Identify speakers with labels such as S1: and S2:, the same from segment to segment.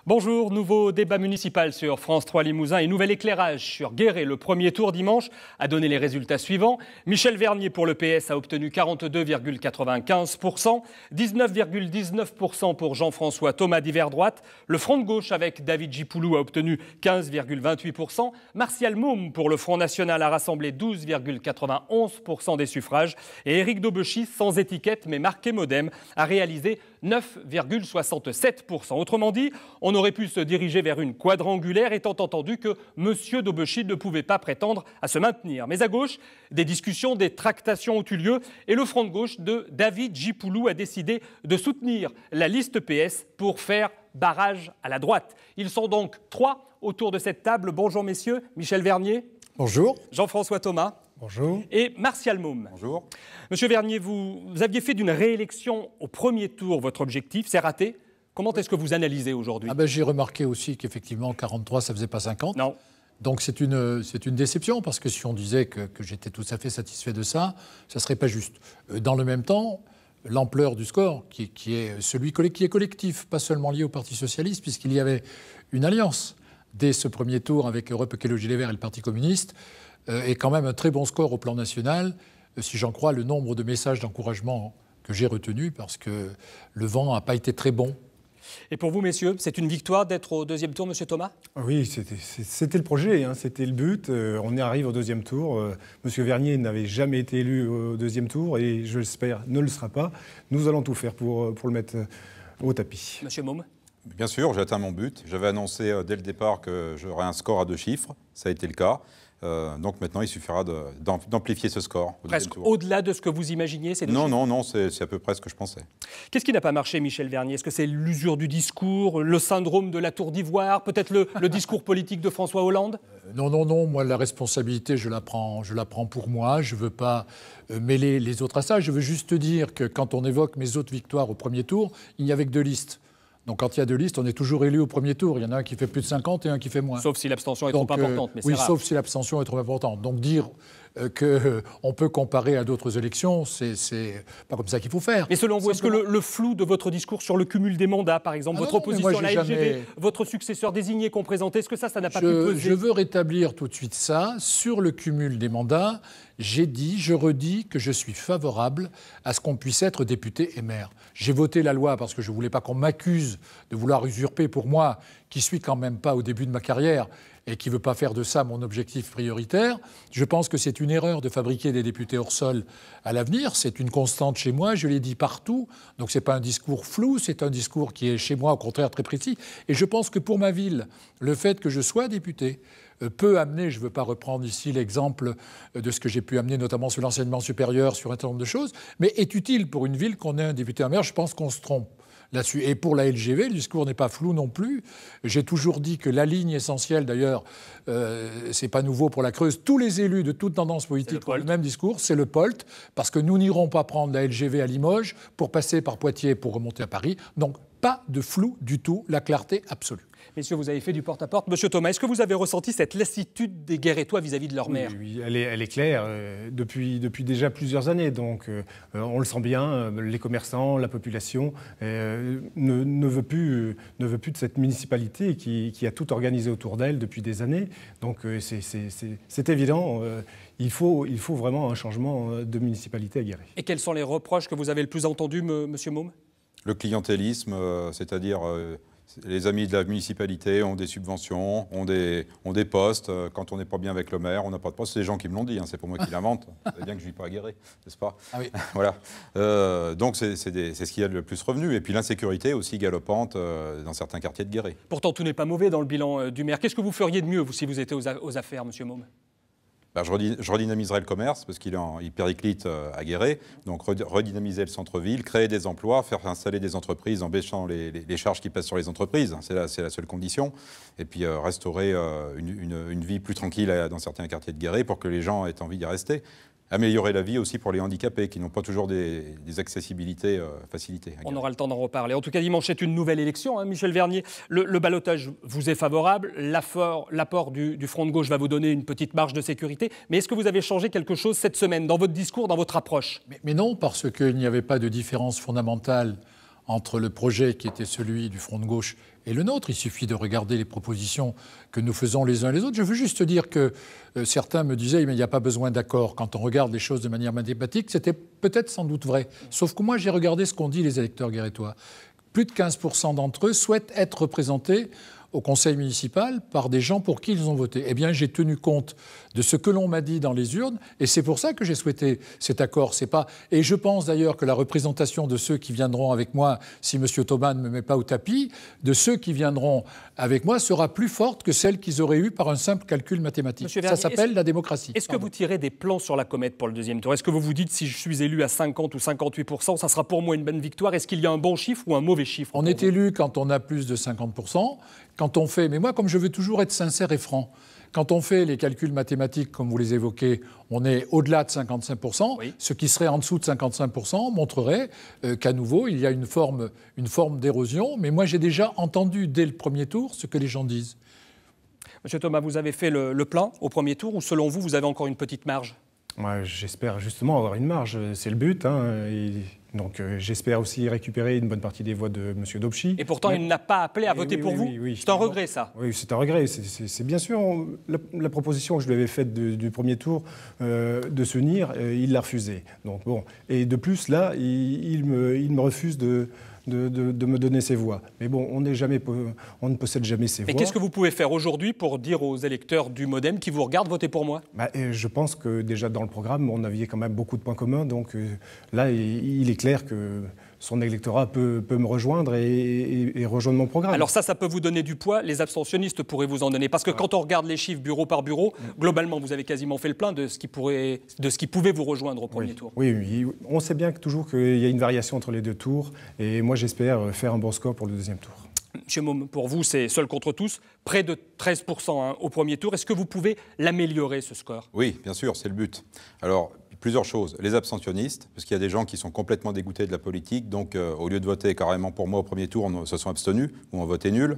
S1: Bonjour, nouveau débat municipal sur France 3 Limousin et nouvel éclairage sur Guéret. Le premier tour dimanche a donné les résultats suivants. Michel Vernier pour le PS a obtenu 42,95%, 19,19% pour Jean-François Thomas d'Hiver Droite. Le Front de Gauche avec David Gipoulou a obtenu 15,28%. Martial Môme pour le Front National a rassemblé 12,91% des suffrages. Et Éric Daubechy, sans étiquette mais marqué Modem, a réalisé 9,67%. Autrement dit, on aurait pu se diriger vers une quadrangulaire étant entendu que M. Daubechy ne pouvait pas prétendre à se maintenir. Mais à gauche, des discussions, des tractations ont eu lieu et le Front de gauche de David Gipoulou a décidé de soutenir la liste PS pour faire barrage à la droite. Ils sont donc 3 autour de cette table. Bonjour messieurs, Michel Vernier.
S2: Bonjour.
S1: Jean-François Thomas.
S2: Bonjour.
S1: Et Martial Môme.
S3: Bonjour.
S1: Monsieur Vernier, vous aviez fait d'une réélection au premier tour votre objectif, c'est raté. Comment est-ce que vous analysez aujourd'hui ?
S2: J'ai remarqué aussi qu'effectivement 43, ça ne faisait pas 50.
S1: Non.
S2: Donc c'est une déception, parce que si on disait que j'étais tout à fait satisfait de ça, ça ne serait pas juste. Dans le même temps, l'ampleur du score, qui est celui qui est collectif, pas seulement lié au Parti socialiste, puisqu'il y avait une alliance dès ce premier tour avec Europe Écologie Les Verts et le Parti communiste, est quand même un très bon score au plan national, si j'en crois le nombre de messages d'encouragement que j'ai retenus, parce que le vent n'a pas été très bon.
S1: Et pour vous, messieurs, c'est une victoire d'être au deuxième tour, monsieur Thomas ?
S4: Oui, c'était le projet, hein, c'était le but. On arrive au deuxième tour. Monsieur Vernier n'avait jamais été élu au deuxième tour et, je l'espère, ne le sera pas. Nous allons tout faire pour le mettre au tapis.
S1: Monsieur Môme ?
S3: Bien sûr, j'ai atteint mon but. J'avais annoncé dès le départ que j'aurais un score à 2 chiffres. Ça a été le cas. Donc maintenant, il suffira d'amplifier ce score.
S1: Presque au-delà de ce que vous imaginiez, c'est
S3: Non, c'est à peu près ce que je pensais.
S1: Qu'est-ce qui n'a pas marché, Michel Vernier ? Est-ce que c'est l'usure du discours, le syndrome de la tour d'ivoire, peut-être le discours politique de François Hollande ?
S2: Non, moi la responsabilité, je la prends pour moi. Je ne veux pas mêler les autres à ça. Je veux juste dire que quand on évoque mes autres victoires au premier tour, il n'y avait que 2 listes. Donc quand il y a 2 listes, on est toujours élu au premier tour. Il y en a un qui fait plus de 50 et un qui fait moins.
S1: Sauf si l'abstention est trop importante, mais c'est
S2: oui,
S1: rare.
S2: sauf si l'abstention est trop importante. Donc dire qu'on peut comparer à d'autres élections, c'est pas comme ça qu'il faut faire.
S1: Mais selon vous, est-ce que le flou de votre discours sur le cumul des mandats, par exemple, votre opposition à la LGV, votre successeur désigné qu'on présentait, est-ce que ça n'a pas pu peser ?
S2: Je veux rétablir tout de suite ça. Sur le cumul des mandats, je redis que je suis favorable à ce qu'on puisse être député et maire. J'ai voté la loi parce que je ne voulais pas qu'on m'accuse de vouloir usurper pour moi, qui suis quand même pas au début de ma carrière et qui ne veut pas faire de ça mon objectif prioritaire. Je pense que c'est une erreur de fabriquer des députés hors sol à l'avenir. C'est une constante chez moi, je l'ai dit partout. Donc ce n'est pas un discours flou, c'est un discours qui est chez moi au contraire très précis. Et je pense que pour ma ville, le fait que je sois député peut amener, je ne veux pas reprendre ici l'exemple de ce que j'ai pu amener notamment sur l'enseignement supérieur, sur un certain nombre de choses, mais est utile pour une ville qu'on ait un député en maire. Je pense qu'on se trompe là-dessus. Et pour la LGV, le discours n'est pas flou non plus. J'ai toujours dit que la ligne essentielle, d'ailleurs, c'est pas nouveau pour la Creuse, tous les élus de toute tendance politique ont le même discours, c'est le POLT, parce que nous n'irons pas prendre la LGV à Limoges pour passer par Poitiers pour remonter à Paris. Donc pas de flou du tout, la clarté absolue.
S1: Messieurs, vous avez fait du porte-à-porte. Monsieur Thomas, est-ce que vous avez ressenti cette lassitude des Guérétois vis-à-vis de leur maire ?
S4: Oui, elle est claire depuis déjà plusieurs années. Donc, on le sent bien, les commerçants, la population ne veut plus de cette municipalité qui a tout organisé autour d'elle depuis des années. Donc, c'est évident. Il faut vraiment un changement de municipalité à Guéret.
S1: Et quels sont les reproches que vous avez le plus entendus, monsieur Môme ?
S3: Le clientélisme, c'est-à-dire les amis de la municipalité ont des subventions, ont des postes. Quand on n'est pas bien avec le maire, on n'a pas de poste. C'est les gens qui me l'ont dit, hein, c'est pas moi qui l'invente. Vous savez bien que je ne vis pas à Guéret, n'est-ce pas ?
S2: Ah oui.
S3: Voilà. Donc c'est ce qui a le plus revenu. Et puis l'insécurité aussi galopante dans certains quartiers de Guéret.
S1: Pourtant, tout n'est pas mauvais dans le bilan du maire. Qu'est-ce que vous feriez de mieux, vous, si vous étiez aux affaires, monsieur Môme ?
S3: Je redynamiserais le commerce parce qu'il périclite à Guéret. Donc redynamiser le centre-ville, créer des emplois, faire installer des entreprises en baissant les charges qui pèsent sur les entreprises. C'est la seule condition. Et puis restaurer une vie plus tranquille dans certains quartiers de Guéret pour que les gens aient envie d'y rester. Améliorer la vie aussi pour les handicapés qui n'ont pas toujours des accessibilités facilitées.
S1: On aura le temps d'en reparler. En tout cas, dimanche, c'est une nouvelle élection, hein, Michel Vernier. Le ballotage vous est favorable. L'apport du Front de gauche va vous donner une petite marge de sécurité. Mais est-ce que vous avez changé quelque chose cette semaine dans votre discours, dans votre approche ?
S2: Mais non, parce qu'il n'y avait pas de différence fondamentale entre le projet qui était celui du Front de gauche et le nôtre. Il suffit de regarder les propositions que nous faisons les uns et les autres. Je veux juste dire que certains me disaient mais il n'y a pas besoin d'accord. Quand on regarde les choses de manière mathématique, c'était peut-être sans doute vrai. Sauf que moi, j'ai regardé ce qu'ont dit les électeurs guérétois. Plus de 15% d'entre eux souhaitent être représentés au conseil municipal par des gens pour qui ils ont voté. Eh bien, j'ai tenu compte de ce que l'on m'a dit dans les urnes, et c'est pour ça que j'ai souhaité cet accord. C'est pas... Et je pense d'ailleurs que la représentation de ceux qui viendront avec moi, si M. Thomas ne me met pas au tapis, de ceux qui viendront avec moi sera plus forte que celle qu'ils auraient eue par un simple calcul mathématique. Ça s'appelle la démocratie.
S1: Est-ce que vous tirez des plans sur la comète pour le deuxième tour? Est-ce que vous vous dites, si je suis élu à 50 ou 58%, ça sera pour moi une bonne victoire? Est-ce qu'il y a un bon chiffre ou un mauvais chiffre?
S2: On est élu quand on a plus de 50%. Quand on fait, mais moi, comme je veux toujours être sincère et franc, quand on fait les calculs mathématiques, comme vous les évoquez, on est au-delà de 55%. Oui. Ce qui serait en dessous de 55% montrerait qu'à nouveau, il y a une forme d'érosion. Mais moi, j'ai déjà entendu dès le premier tour ce que les gens disent.
S1: Monsieur Thomas, vous avez fait le plein au premier tour ou selon vous, vous avez encore une petite marge?
S4: Moi, j'espère justement avoir une marge, c'est le but. Donc j'espère aussi récupérer une bonne partie des voix de M. Dobschi.
S1: Et pourtant, il n'a pas appelé à voter pour vous.
S4: Oui,
S1: c'est un regret, ça.
S4: Oui, c'est un regret. C'est bien sûr la proposition que je lui avais faite du premier tour de s'unir, il l'a refusée. Donc bon. Et de plus, là, il me refuse de me donner ses voix. Mais bon, on ne possède jamais ses voix.
S1: Mais qu'est-ce que vous pouvez faire aujourd'hui pour dire aux électeurs du MoDem qui vous regardent, votez pour moi?
S4: Je pense que déjà dans le programme, on avait quand même beaucoup de points communs. Donc là, il est clair que son électorat peut me rejoindre et rejoindre mon programme.
S1: Alors ça peut vous donner du poids. Les abstentionnistes pourraient vous en donner. Parce que quand on regarde les chiffres bureau par bureau, globalement, vous avez quasiment fait le plein de ce qui pouvait vous rejoindre au premier tour.
S4: Oui, on sait bien toujours qu'il y a une variation entre les deux tours. Et moi, j'espère faire un bon score pour le deuxième tour.
S1: Monsieur Môme, pour vous, c'est seul contre tous, près de 13% au premier tour. Est-ce que vous pouvez l'améliorer, ce score?
S3: Oui, bien sûr, c'est le but. Alors, plusieurs choses. Les abstentionnistes, parce qu'il y a des gens qui sont complètement dégoûtés de la politique, donc au lieu de voter carrément pour moi au premier tour, se sont abstenus ou ont voté nul.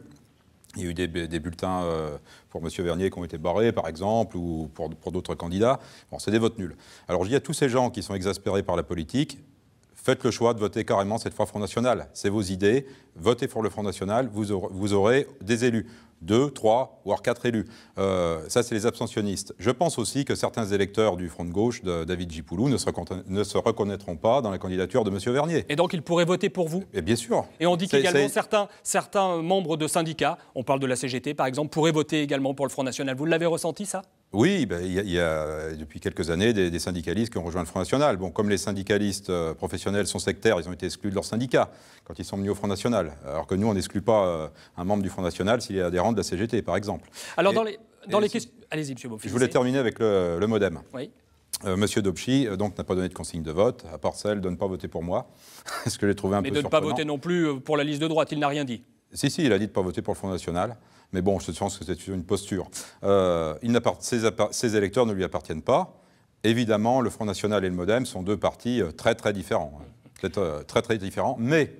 S3: Il y a eu des bulletins pour M. Vernier qui ont été barrés, par exemple, ou pour d'autres candidats. Bon, c'est des votes nuls. Alors, je dis à tous ces gens qui sont exaspérés par la politique, faites le choix de voter carrément cette fois Front National. C'est vos idées. Votez pour le Front National, vous aurez des élus. 2, 3, voire 4 élus. Ça, c'est les abstentionnistes. Je pense aussi que certains électeurs du Front de gauche, de David Gipoulou, ne se reconnaîtront pas dans la candidature de M. Vernier.
S1: Et donc, ils pourraient voter pour vous?
S3: Et bien sûr.
S1: Et on dit qu'également certains membres de syndicats, on parle de la CGT par exemple, pourraient voter également pour le Front National. Vous l'avez ressenti, ça?
S3: Oui, il y a depuis quelques années des syndicalistes qui ont rejoint le Front National. Bon, comme les syndicalistes professionnels sont sectaires, ils ont été exclus de leur syndicat quand ils sont venus au Front National. Alors que nous, on n'exclut pas un membre du Front National s'il est adhérent de la CGT, par exemple.
S1: Alors, dans les questions... Allez-y, M. Beaufils.
S3: Je voulais terminer avec le MoDem.
S1: Oui.
S3: Monsieur Dobschi n'a pas donné de consigne de vote, à part celle de ne pas voter pour moi. Ce que j'ai trouvé un peu surprenant.
S1: Mais de ne pas voter non plus pour la liste de droite, il n'a rien dit.
S3: Si, il a dit de ne pas voter pour le Front National. Mais bon, je pense que c'est une posture. Ces électeurs ne lui appartiennent pas. Évidemment, le Front National et le MoDem sont deux partis très, très différents. Très, très différents. Mais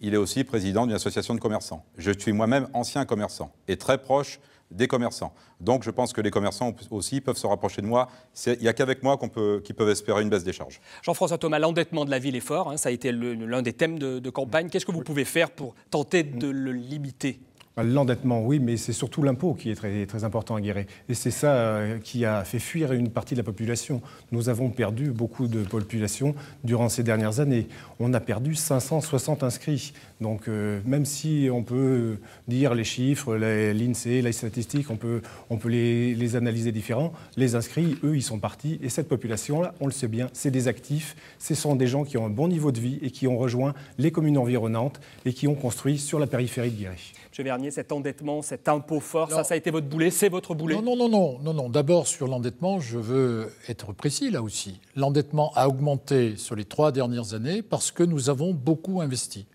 S3: il est aussi président d'une association de commerçants. Je suis moi-même ancien commerçant et très proche des commerçants. Donc je pense que les commerçants aussi peuvent se rapprocher de moi. Il n'y a qu'avec moi qu'ils peuvent espérer une baisse des charges.
S1: Jean-François Thomas, l'endettement de la ville est fort. Ça a été l'un des thèmes de campagne. Qu'est-ce que vous pouvez faire pour tenter de le limiter ?
S4: L'endettement, oui, mais c'est surtout l'impôt qui est très, très important à guérir. Et c'est ça qui a fait fuir une partie de la population. Nous avons perdu beaucoup de population durant ces dernières années. On a perdu 560 inscrits. Donc même si on peut dire les chiffres, l'INSEE, les statistiques, on peut les analyser différents, les inscrits, eux, ils sont partis. Et cette population-là, on le sait bien, c'est des actifs. Ce sont des gens qui ont un bon niveau de vie et qui ont rejoint les communes environnantes et qui ont construit sur la périphérie de Guéret.
S1: M. Vernier, cet endettement, cet impôt fort, ça a été votre boulet, c'est votre boulet?
S2: Non. D'abord, sur l'endettement, je veux être précis là aussi. L'endettement a augmenté sur les 3 dernières années parce que nous avons beaucoup investi.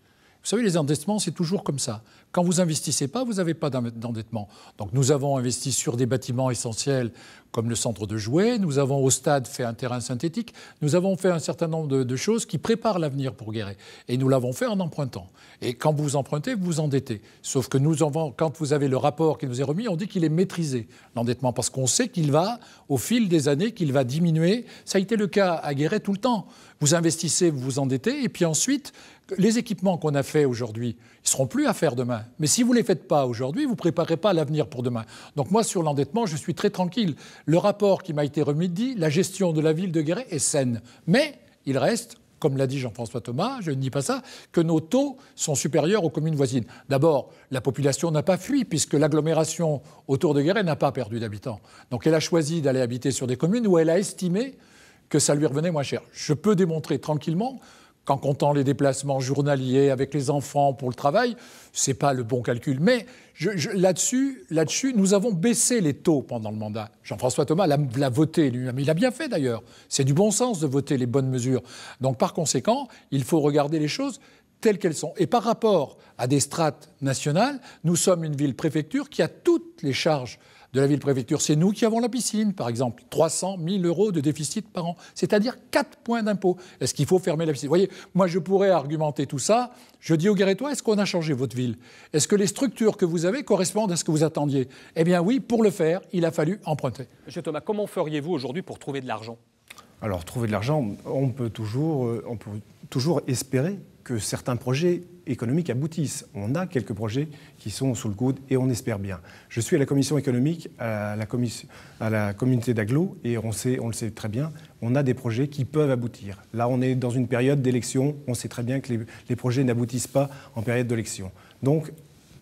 S2: Vous savez, les endettements, c'est toujours comme ça. Quand vous investissez pas, vous n'avez pas d'endettement. Donc nous avons investi sur des bâtiments essentiels comme le centre de jouets, nous avons au stade fait un terrain synthétique, nous avons fait un certain nombre de choses qui préparent l'avenir pour Guéret. Et nous l'avons fait en empruntant. Et quand vous empruntez, vous vous endettez. Sauf que quand vous avez le rapport qui nous est remis, on dit qu'il est maîtrisé, l'endettement, parce qu'on sait qu'il va, au fil des années, qu'il va diminuer. Ça a été le cas à Guéret tout le temps. Vous investissez, vous vous endettez, et puis ensuite, Les équipements qu'on a faits aujourd'hui, ils ne seront plus à faire demain. Mais si vous ne les faites pas aujourd'hui, vous ne préparez pas l'avenir pour demain. Donc moi, sur l'endettement, je suis très tranquille. Le rapport qui m'a été remis dit la gestion de la ville de Guéret est saine. Mais il reste, comme l'a dit Jean-François Thomas, je ne dis pas ça, que nos taux sont supérieurs aux communes voisines. D'abord, la population n'a pas fui, puisque l'agglomération autour de Guéret n'a pas perdu d'habitants. Donc elle a choisi d'aller habiter sur des communes où elle a estimé que ça lui revenait moins cher. Je peux démontrer tranquillement qu'en comptant les déplacements journaliers avec les enfants pour le travail, ce n'est pas le bon calcul. Mais là-dessus, nous avons baissé les taux pendant le mandat. Jean-François Thomas l'a voté lui-même. Il a bien fait d'ailleurs. C'est du bon sens de voter les bonnes mesures. Donc par conséquent, il faut regarder les choses telles qu'elles sont. Et par rapport à des strates nationales, nous sommes une ville-préfecture qui a toutes les charges de la ville-préfecture. C'est nous qui avons la piscine, par exemple. 300 000 € de déficit par an, c'est-à-dire 4 points d'impôt. Est-ce qu'il faut fermer la piscine? Vous voyez, moi, je pourrais argumenter tout ça. Je dis aux Guérétois, est-ce qu'on a changé votre ville? Est-ce que les structures que vous avez correspondent à ce que vous attendiez? Eh bien oui, pour le faire, il a fallu emprunter.
S1: Monsieur Thomas, comment feriez-vous aujourd'hui pour trouver de l'argent?
S4: Alors, trouver de l'argent, on peut toujours espérer que certains projets économiques aboutissent. On a quelques projets qui sont sous le coude et on espère bien. Je suis à la commission économique, à la communauté d'agglo, et on le sait très bien, on a des projets qui peuvent aboutir. Là, on est dans une période d'élection, on sait très bien que les projets n'aboutissent pas en période d'élection. Donc,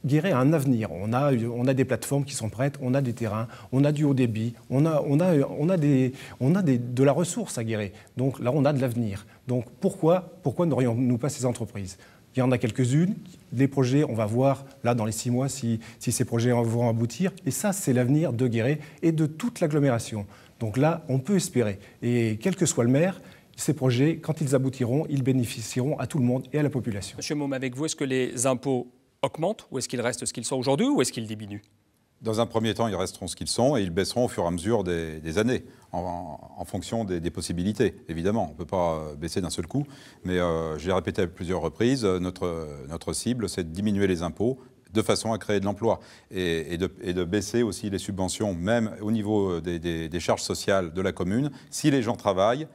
S4: Guéret a un avenir. On a des plateformes qui sont prêtes, on a des terrains, on a du haut débit, on a de la ressource à Guéret. Donc là, on a de l'avenir. Donc pourquoi n'aurions-nous pas ces entreprises? Il y en a quelques-unes. Les projets, on va voir là dans les 6 mois si ces projets vont aboutir. Et ça, c'est l'avenir de Guéret et de toute l'agglomération. Donc là, on peut espérer. Et quel que soit le maire, ces projets, quand ils aboutiront, ils bénéficieront à tout le monde et à la population.
S1: Monsieur Môme, avec vous, est-ce que les impôts augmentent ou est-ce qu'ils restent ce qu'ils sont aujourd'hui ou est-ce qu'ils diminuent?
S3: Dans un premier temps, ils resteront ce qu'ils sont et ils baisseront au fur et à mesure des années, en fonction des possibilités. Évidemment, on ne peut pas baisser d'un seul coup, mais je l'ai répété à plusieurs reprises, notre cible, c'est de diminuer les impôts de façon à créer de l'emploi et de baisser aussi les subventions, même au niveau des charges sociales de la commune. Si les gens travaillent,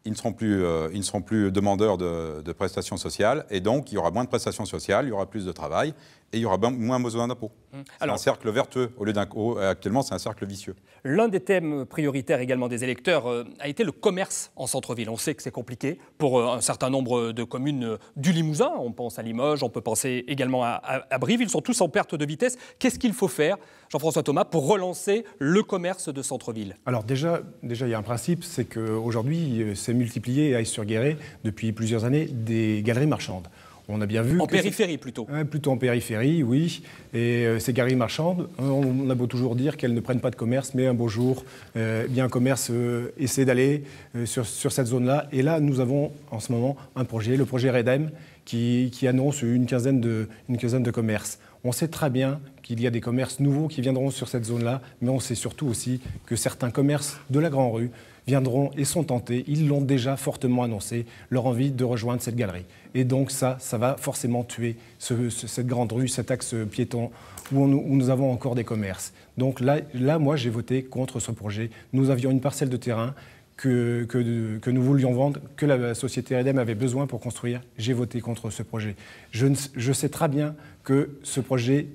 S3: ils ne seront plus demandeurs de prestations sociales, et donc il y aura moins de prestations sociales, il y aura plus de travail, et il y aura moins besoin d'impôts. C'est un cercle vertueux, au lieu actuellement c'est un cercle vicieux.
S1: L'un des thèmes prioritaires également des électeurs a été le commerce en centre-ville. On sait que c'est compliqué pour un certain nombre de communes du Limousin, on pense à Limoges, on peut penser également à Brive, ils sont tous en perte de vitesse. Qu'est-ce qu'il faut faire, Jean-François Thomas, pour relancer le commerce de centre-ville? Alors
S4: déjà, il y a un principe, c'est qu'aujourd'hui, c'est multiplié à Aix-sur-Guéret depuis plusieurs années des galeries marchandes. On a bien vu
S1: en périphérie plutôt.
S4: Plutôt en périphérie, oui. Et ces galeries marchandes, on a beau toujours dire qu'elles ne prennent pas de commerce, mais un beau jour, bien un commerce essaie d'aller sur cette zone-là. Et là, nous avons en ce moment un projet, le projet REDEM, qui annonce une quinzaine de commerces. On sait très bien qu'il y a des commerces nouveaux qui viendront sur cette zone-là, mais on sait surtout aussi que certains commerces de la Grand Rue viendront et sont tentés, ils l'ont déjà fortement annoncé, leur envie de rejoindre cette galerie. Et donc ça va forcément tuer cette grande rue, cet axe piéton où nous avons encore des commerces. Donc là, moi, j'ai voté contre ce projet. Nous avions une parcelle de terrain que nous voulions vendre, que la société REDEM avait besoin pour construire. J'ai voté contre ce projet. Je sais très bien que ce projet,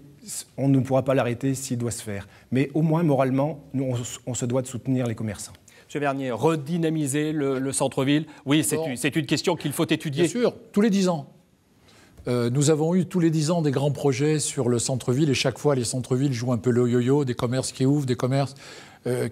S4: on ne pourra pas l'arrêter s'il doit se faire. Mais au moins, moralement, on se doit de soutenir les commerçants.
S1: Monsieur Vernier, redynamiser le centre-ville, oui, c'est une question qu'il faut étudier.
S2: Bien sûr, tous les 10 ans. Nous avons eu tous les 10 ans des grands projets sur le centre-ville et chaque fois, les centres-villes jouent un peu le yo-yo, des commerces qui ouvrent, des commerces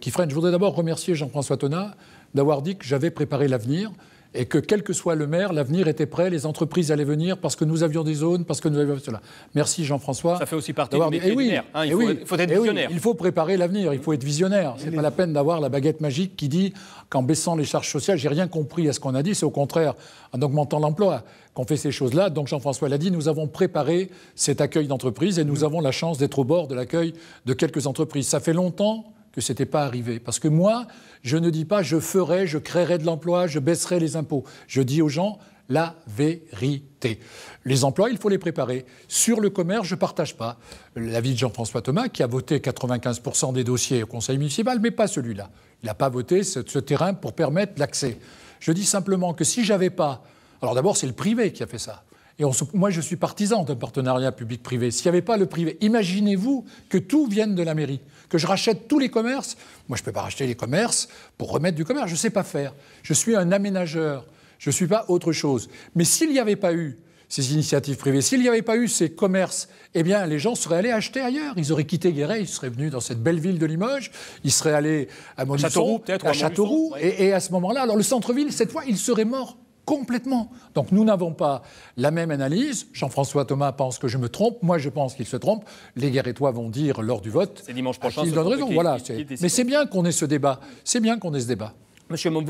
S2: qui freinent. Je voudrais d'abord remercier Jean-François Thomas d'avoir dit que j'avais préparé l'avenir et que quel que soit le maire, l'avenir était prêt, les entreprises allaient venir parce que nous avions des zones, parce que nous avions cela. Merci Jean-François.
S1: Ça fait aussi partie du métier du maire. Il faut être visionnaire.
S2: Il faut préparer l'avenir, il faut être visionnaire. C'est pas la peine d'avoir la baguette magique qui dit qu'en baissant les charges sociales, j'ai rien compris à ce qu'on a dit, c'est au contraire en augmentant l'emploi qu'on fait ces choses-là. Donc Jean-François l'a dit, nous avons préparé cet accueil d'entreprises et nous avons la chance d'être au bord de l'accueil de quelques entreprises. Ça fait longtemps que ce n'était pas arrivé. Parce que moi, je ne dis pas je ferai, je créerai de l'emploi, je baisserai les impôts. Je dis aux gens la vérité. Les emplois, il faut les préparer. Sur le commerce, je ne partage pas l'avis de Jean-François Thomas, qui a voté 95% des dossiers au conseil municipal, mais pas celui-là. Il n'a pas voté ce terrain pour permettre l'accès. Je dis simplement que si j'avais pas... Alors d'abord, c'est le privé qui a fait ça. Et moi, je suis partisan d'un partenariat public-privé. S'il n'y avait pas le privé, imaginez-vous que tout vienne de la mairie, que je rachète tous les commerces. Moi, je ne peux pas racheter les commerces pour remettre du commerce. Je ne sais pas faire. Je suis un aménageur. Je ne suis pas autre chose. Mais s'il n'y avait pas eu ces initiatives privées, s'il n'y avait pas eu ces commerces, eh bien, les gens seraient allés acheter ailleurs. Ils auraient quitté Guéret, ils seraient venus dans cette belle ville de Limoges, ils seraient allés à Montluçon, à Châteauroux, et à ce moment-là, alors le centre-ville, cette fois, il serait mort complètement. Donc nous n'avons pas la même analyse. Jean-François Thomas pense que je me trompe. Moi, je pense qu'il se trompe. Les Guérétois vont dire lors du vote.
S1: C'est dimanche prochain.
S2: Ils donnent raison. Voilà. Mais c'est bien qu'on ait ce débat. C'est bien qu'on ait ce débat.
S1: Monsieur Môme,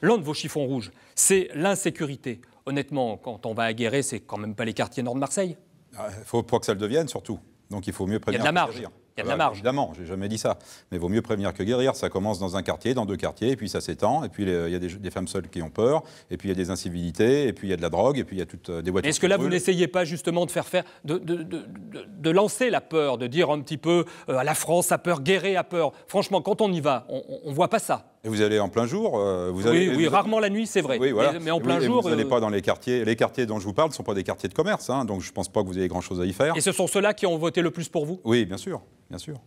S1: l'un de vos chiffons rouges, c'est l'insécurité. Honnêtement, quand on va à Guéret, c'est quand même pas les quartiers nord de Marseille.
S3: Il faut pas que ça le devienne, surtout. Donc il faut mieux prévenir.
S1: Il y a de la marge. Il y a de la marge.
S3: Évidemment, j'ai jamais dit ça. Mais il vaut mieux prévenir que guérir. Ça commence dans un quartier, dans 2 quartiers, et puis ça s'étend. Et puis il y a des femmes seules qui ont peur. Et puis il y a des incivilités. Et puis il y a de la drogue. Et puis il y a toutes des voitures.
S1: Est-ce que là, vous n'essayez pas justement de de lancer la peur, de dire un petit peu la France a peur, Guéret a peur. Franchement, quand on y va, on voit pas ça.
S3: Et vous allez en plein jour
S1: Oui, rarement la nuit, c'est vrai.
S3: Oui, voilà.
S1: Mais en plein jour...
S3: Vous n'allez pas dans les quartiers. Les quartiers dont je vous parle ne sont pas des quartiers de commerce. Hein, donc je ne pense pas que vous ayez grand-chose à y faire.
S1: Et ce sont ceux-là qui ont voté le plus pour vous?
S3: Oui, bien sûr. Bien sûr.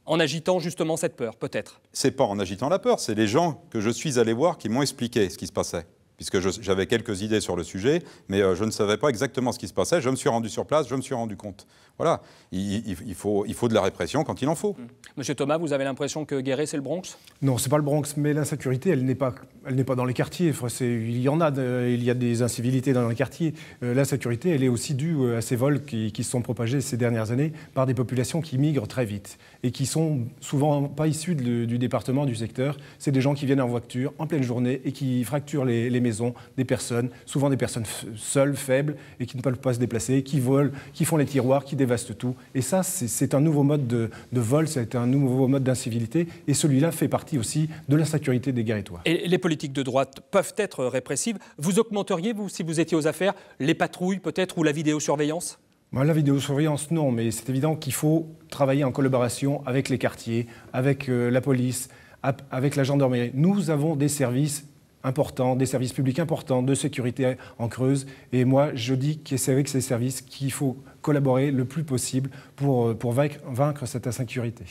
S1: En agitant justement cette peur, peut-être?
S3: C'est pas en agitant la peur, c'est les gens que je suis allé voir qui m'ont expliqué ce qui se passait. Puisque j'avais quelques idées sur le sujet, mais je ne savais pas exactement ce qui se passait. Je me suis rendu sur place, je me suis rendu compte. Voilà, il faut de la répression quand il en faut.
S1: Monsieur Thomas, vous avez l'impression que Guéret, c'est le Bronx?
S4: Non, c'est pas le Bronx, mais l'insécurité, elle n'est pas dans les quartiers. Enfin, il y a des incivilités dans les quartiers. L'insécurité, elle est aussi due à ces vols qui se sont propagés ces dernières années par des populations qui migrent très vite et qui sont souvent pas issues du département, du secteur. C'est des gens qui viennent en voiture en pleine journée et qui fracturent les maisons des personnes, souvent des personnes seules, faibles et qui ne peuvent pas se déplacer, qui volent, qui font les tiroirs, qui dévastent tout. Et ça, c'est un nouveau mode de vol, c'est un nouveau mode d'incivilité et celui-là fait partie aussi de l'insécurité des Guérétois.
S1: Et les politiques de droite peuvent être répressives. Vous augmenteriez, vous, si vous étiez aux affaires, les patrouilles peut-être ou la vidéosurveillance?
S4: La vidéosurveillance, non, mais c'est évident qu'il faut travailler en collaboration avec les quartiers, avec la police, avec la gendarmerie. Nous avons des services importants, des services publics importants de sécurité en Creuse. Et moi, je dis que c'est avec ces services qu'il faut collaborer le plus possible pour vaincre cette insécurité.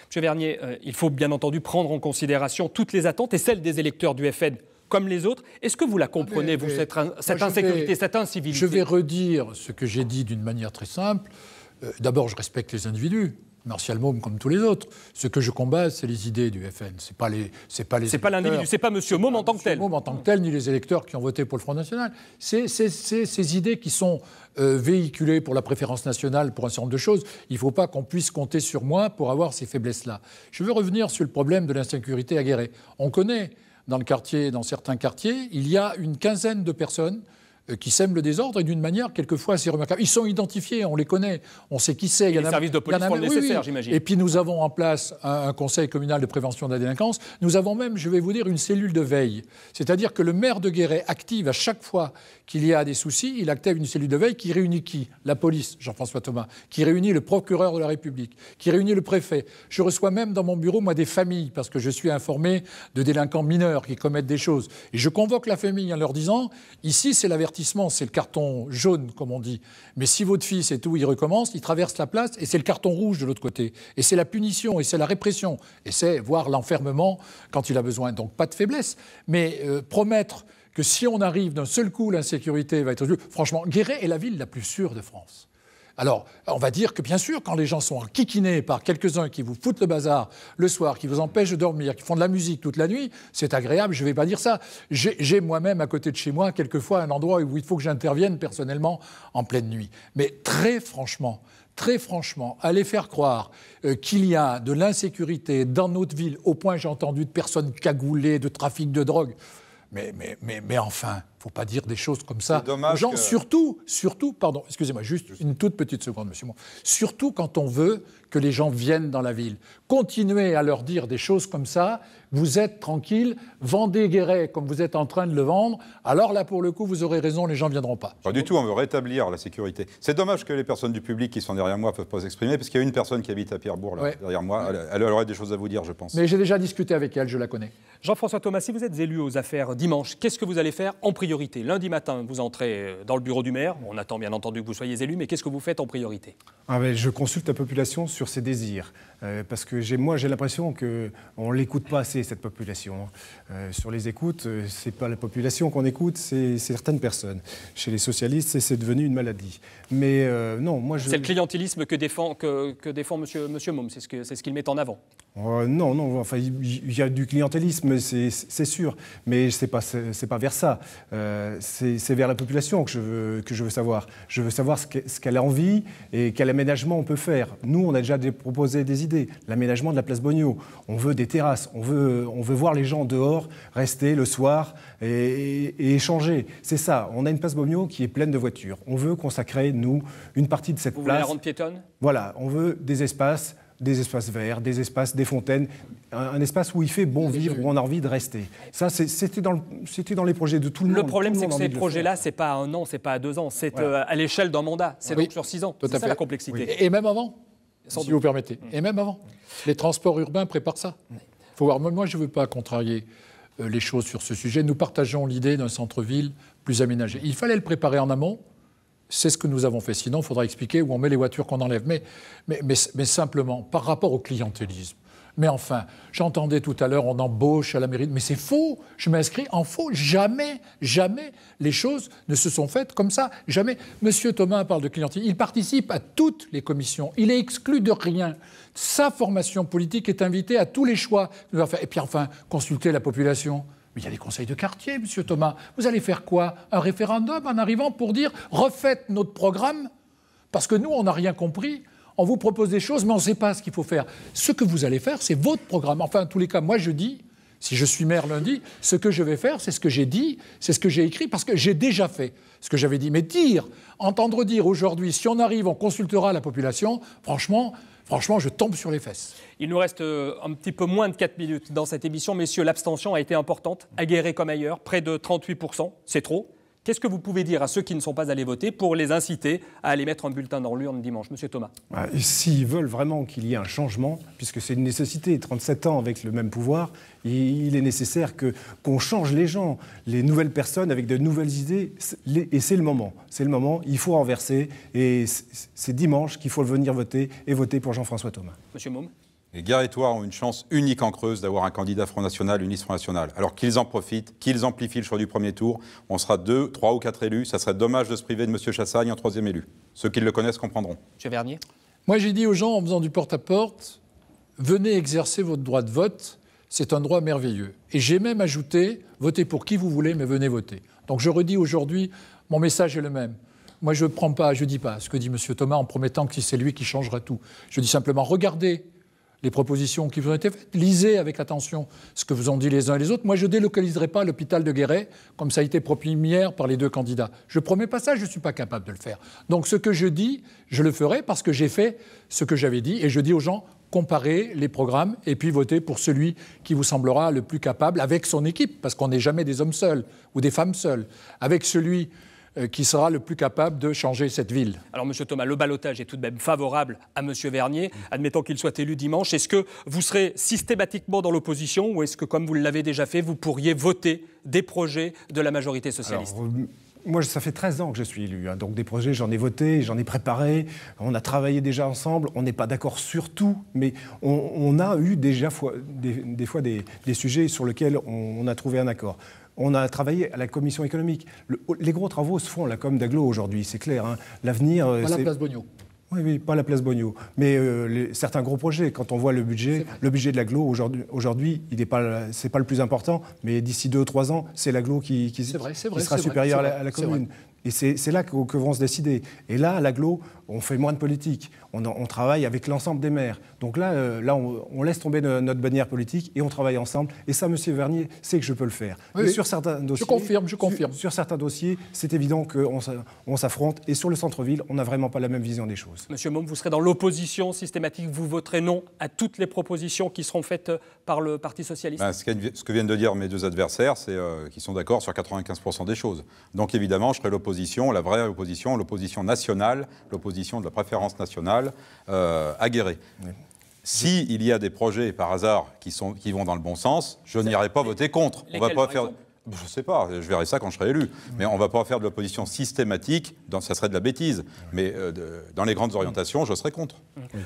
S1: Monsieur Vernier, il faut bien entendu prendre en considération toutes les attentes et celles des électeurs du FN comme les autres. Est-ce que vous la comprenez, vous, cette insécurité, cette incivilité?
S2: Je vais redire ce que j'ai dit d'une manière très simple. D'abord, je respecte les individus. Martial Môme comme tous les autres. Ce que je combats, c'est les idées du FN. C'est pas l'individu,
S1: c'est pas Monsieur Môme en tant que tel.
S2: Môme en tant que tel, ni les électeurs qui ont voté pour le Front National. C'est ces idées qui sont véhiculées pour la préférence nationale, pour un certain nombre de choses. Il ne faut pas qu'on puisse compter sur moi pour avoir ces faiblesses-là. Je veux revenir sur le problème de l'insécurité à Guéret. On connaît dans certains quartiers, il y a une quinzaine de personnes qui sèment le désordre et d'une manière quelquefois assez remarquable. Ils sont identifiés, on les connaît, on sait qui c'est.
S1: Les services de police font le nécessaire, j'imagine.
S2: Et puis nous avons en place un conseil communal de prévention de la délinquance. Nous avons même, je vais vous dire, une cellule de veille. C'est-à-dire que le maire de Guéret active à chaque fois qu'il y a des soucis, il active une cellule de veille qui réunit qui? La police, Jean-François Thomas, qui réunit le procureur de la République, qui réunit le préfet. Je reçois même dans mon bureau, moi, des familles, parce que je suis informé de délinquants mineurs qui commettent des choses. Et je convoque la famille en leur disant, ici c'est l'avertissement, c'est le carton jaune, comme on dit. Mais si votre fils et tout, il recommence, il traverse la place et c'est le carton rouge de l'autre côté. Et c'est la punition et c'est la répression. Et c'est voire l'enfermement quand il a besoin. Donc pas de faiblesse. Mais promettre que si on arrive d'un seul coup, l'insécurité va être résolue. Franchement, Guéret est la ville la plus sûre de France. Alors, on va dire que bien sûr, quand les gens sont enquiquinés par quelques-uns qui vous foutent le bazar le soir, qui vous empêchent de dormir, qui font de la musique toute la nuit, c'est agréable, je ne vais pas dire ça. J'ai moi-même à côté de chez moi, quelquefois, un endroit où il faut que j'intervienne personnellement en pleine nuit. Mais très franchement, aller faire croire qu'il y a de l'insécurité dans notre ville, au point, j'ai entendu, de personnes cagoulées, de trafic de drogue. Mais enfin, il ne faut pas dire des choses comme ça.
S3: C'est dommage
S2: aux gens, surtout, pardon, excusez-moi, juste une toute petite seconde, monsieur Môme. Surtout quand on veut que les gens viennent dans la ville. Continuez à leur dire des choses comme ça, vous êtes tranquille, vendez Guéret comme vous êtes en train de le vendre, alors là, pour le coup, vous aurez raison, les gens ne viendront pas.
S3: Pas du tout, on veut rétablir la sécurité. C'est dommage que les personnes du public qui sont derrière moi ne peuvent pas s'exprimer, parce qu'il y a une personne qui habite à Pierrebourg, là, derrière moi, elle aurait des choses à vous dire, je pense.
S2: Mais j'ai déjà discuté avec elle, je la connais.
S1: Jean-François Thomas, si vous êtes élu aux affaires dimanche, qu'est-ce que vous allez faire en priorité? Lundi matin, vous entrez dans le bureau du maire, on attend bien entendu que vous soyez élu, mais qu'est-ce que vous faites en priorité?
S4: Je consulte la population sur ses désirs, parce que moi j'ai l'impression qu'on ne l'écoute pas assez, cette population. Sur les écoutes, ce n'est pas la population qu'on écoute, c'est certaines personnes. Chez les socialistes, c'est devenu une maladie. Mais non, moi je...
S1: C'est le clientélisme que défend monsieur Môme, c'est ce qu'il met en avant.
S4: Non, enfin, il y a du clientélisme, c'est sûr, mais c'est pas vers ça. C'est vers la population que je veux savoir. Je veux savoir ce qu'elle a envie et quel aménagement on peut faire. Nous, on a déjà proposé des idées. L'aménagement de la place Beugnot. On veut des terrasses, on veut voir les gens dehors, rester le soir et échanger. C'est ça, on a une place Beugnot qui est pleine de voitures. On veut consacrer, nous, une partie de cette place.
S1: Vous voulez la rendre piétonne ?
S4: Voilà, on veut des espaces verts, des espaces, des fontaines, un espace où il fait bon vivre, où on a envie de rester. Ça, c'était dans les projets de tout le monde.
S1: Le problème, c'est que ces projets-là, c'est pas à 1 an, c'est pas à 2 ans, c'est à l'échelle d'un mandat. C'est donc sur 6 ans. C'est ça la complexité.
S2: Oui. Et même avant, si vous permettez. Et même avant. Les transports urbains préparent ça. Faut voir. Moi, je ne veux pas contrarier les choses sur ce sujet. Nous partageons l'idée d'un centre-ville plus aménagé. Il fallait le préparer en amont. C'est ce que nous avons fait. Sinon, il faudra expliquer où on met les voitures qu'on enlève. Mais simplement, par rapport au clientélisme. Mais enfin, j'entendais tout à l'heure, on embauche à la mairie. Mais c'est faux. Je m'inscris en faux. Jamais les choses ne se sont faites comme ça. Jamais. Monsieur Thomas parle de clientélisme. Il participe à toutes les commissions. Il est exclu de rien. Sa formation politique est invitée à tous les choix. Et puis enfin, consulter la population. Mais il y a des conseils de quartier, monsieur Thomas. Vous allez faire quoi? Un référendum en arrivant pour dire « refaites notre programme » parce que nous, on n'a rien compris. On vous propose des choses, mais on ne sait pas ce qu'il faut faire. Ce que vous allez faire, c'est votre programme. Enfin, en tous les cas, moi, je dis, si je suis maire lundi, ce que je vais faire, c'est ce que j'ai dit, c'est ce que j'ai écrit, parce que j'ai déjà fait ce que j'avais dit. Mais entendre dire aujourd'hui, si on arrive, on consultera la population, franchement, je tombe sur les fesses.
S1: Il nous reste un petit peu moins de 4 minutes dans cette émission. Messieurs, l'abstention a été importante, à Guéret comme ailleurs, près de 38%. C'est trop. Qu'est-ce que vous pouvez dire à ceux qui ne sont pas allés voter pour les inciter à aller mettre un bulletin dans l'urne dimanche? Monsieur Thomas.
S4: S'ils veulent vraiment qu'il y ait un changement, puisque c'est une nécessité, 37 ans avec le même pouvoir, il est nécessaire qu'on change les gens, les nouvelles personnes avec de nouvelles idées, et c'est le moment. C'est le moment, il faut renverser, et c'est dimanche qu'il faut venir voter, et voter pour Jean-François Thomas.
S1: Monsieur Môme.
S3: Les Guérétois ont une chance unique en Creuse d'avoir un candidat Front National, une liste Front National. Alors qu'ils en profitent, qu'ils amplifient le choix du premier tour. On sera 2, 3 ou 4 élus. Ça serait dommage de se priver de M. Chassagne en 3e élu. Ceux qui le connaissent comprendront.
S1: M. Vernier.
S2: Moi, j'ai dit aux gens en faisant du porte-à-porte, venez exercer votre droit de vote. C'est un droit merveilleux. Et j'ai même ajouté, votez pour qui vous voulez, mais venez voter. Donc je redis aujourd'hui, mon message est le même. Moi, je ne dis pas ce que dit M. Thomas en promettant que c'est lui qui changera tout. Je dis simplement, regardez les propositions qui vous ont été faites. Lisez avec attention ce que vous ont dit les uns et les autres. Moi, je ne délocaliserai pas l'hôpital de Guéret, comme ça a été promis hier par les 2 candidats. Je ne promets pas ça, je ne suis pas capable de le faire. Donc ce que je dis, je le ferai parce que j'ai fait ce que j'avais dit. Et je dis aux gens, comparez les programmes et puis votez pour celui qui vous semblera le plus capable avec son équipe, parce qu'on n'est jamais des hommes seuls ou des femmes seules, avec celui qui sera le plus capable de changer cette ville.
S1: Alors, M. Thomas, le ballottage est tout de même favorable à M. Vernier. Admettons qu'il soit élu dimanche. Est-ce que vous serez systématiquement dans l'opposition ou est-ce que, comme vous l'avez déjà fait, vous pourriez voter des projets de la majorité socialiste?
S4: Moi, ça fait 13 ans que je suis élu. Donc des projets, j'en ai voté, j'en ai préparé. On a travaillé déjà ensemble. On n'est pas d'accord sur tout, mais on a eu déjà des fois des sujets sur lesquels on a trouvé un accord. On a travaillé à la commission économique. Les gros travaux se font à la com d'Aglo aujourd'hui, c'est clair. Hein. L'avenir...
S2: Pas la place Beugnot.
S4: Oui, pas la place Beugnot. Mais certains gros projets, quand on voit le budget de l'Aglo aujourd'hui, c'est pas le plus important, mais d'ici 2 ou 3 ans, c'est l'Aglo qui sera supérieur à la commune. Et c'est là que vont se décider. Et là, à l'agglo, on fait moins de politique. On travaille avec l'ensemble des maires. Donc là, on laisse tomber notre bannière politique et on travaille ensemble. Et ça, M. Vernier sait que je peux le faire.
S2: Oui,
S4: mais sur certains dossiers,
S2: je confirme.
S4: Sur certains dossiers, c'est évident qu'on s'affronte. Et sur le centre-ville, on n'a vraiment pas la même vision des choses.
S1: Monsieur Môme, vous serez dans l'opposition systématique. Vous voterez non à toutes les propositions qui seront faites par le Parti socialiste.
S3: Ce que viennent de dire mes deux adversaires, c'est qu'ils sont d'accord sur 95% des choses. Donc évidemment, je serai l'opposition, la vraie opposition, l'opposition nationale, l'opposition de la préférence nationale aguerrée. Oui. S'il y a des projets, par hasard, qui vont dans le bon sens, je n'irai pas voter contre. On va pas faire... Je ne sais pas, je verrai ça quand je serai élu. Mais on ne va pas faire de l'opposition systématique, ça serait de la bêtise. Mais dans les grandes orientations, je serai contre.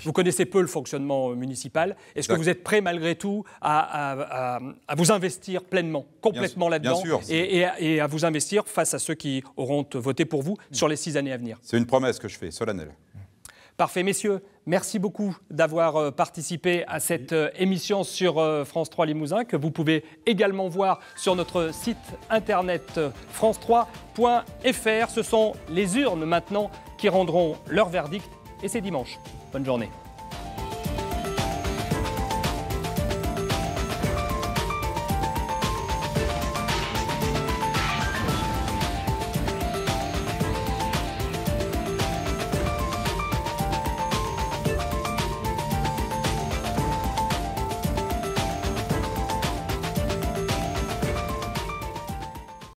S1: Vous connaissez peu le fonctionnement municipal. Est-ce que vous êtes prêt, malgré tout, à vous investir pleinement, complètement là-dedans, et à vous investir face à ceux qui auront voté pour vous sur les 6 années à venir?
S3: C'est une promesse que je fais, solennelle.
S1: Parfait, messieurs. Merci beaucoup d'avoir participé à cette émission sur France 3 Limousin, que vous pouvez également voir sur notre site internet france3.fr. Ce sont les urnes maintenant qui rendront leur verdict, et c'est dimanche. Bonne journée.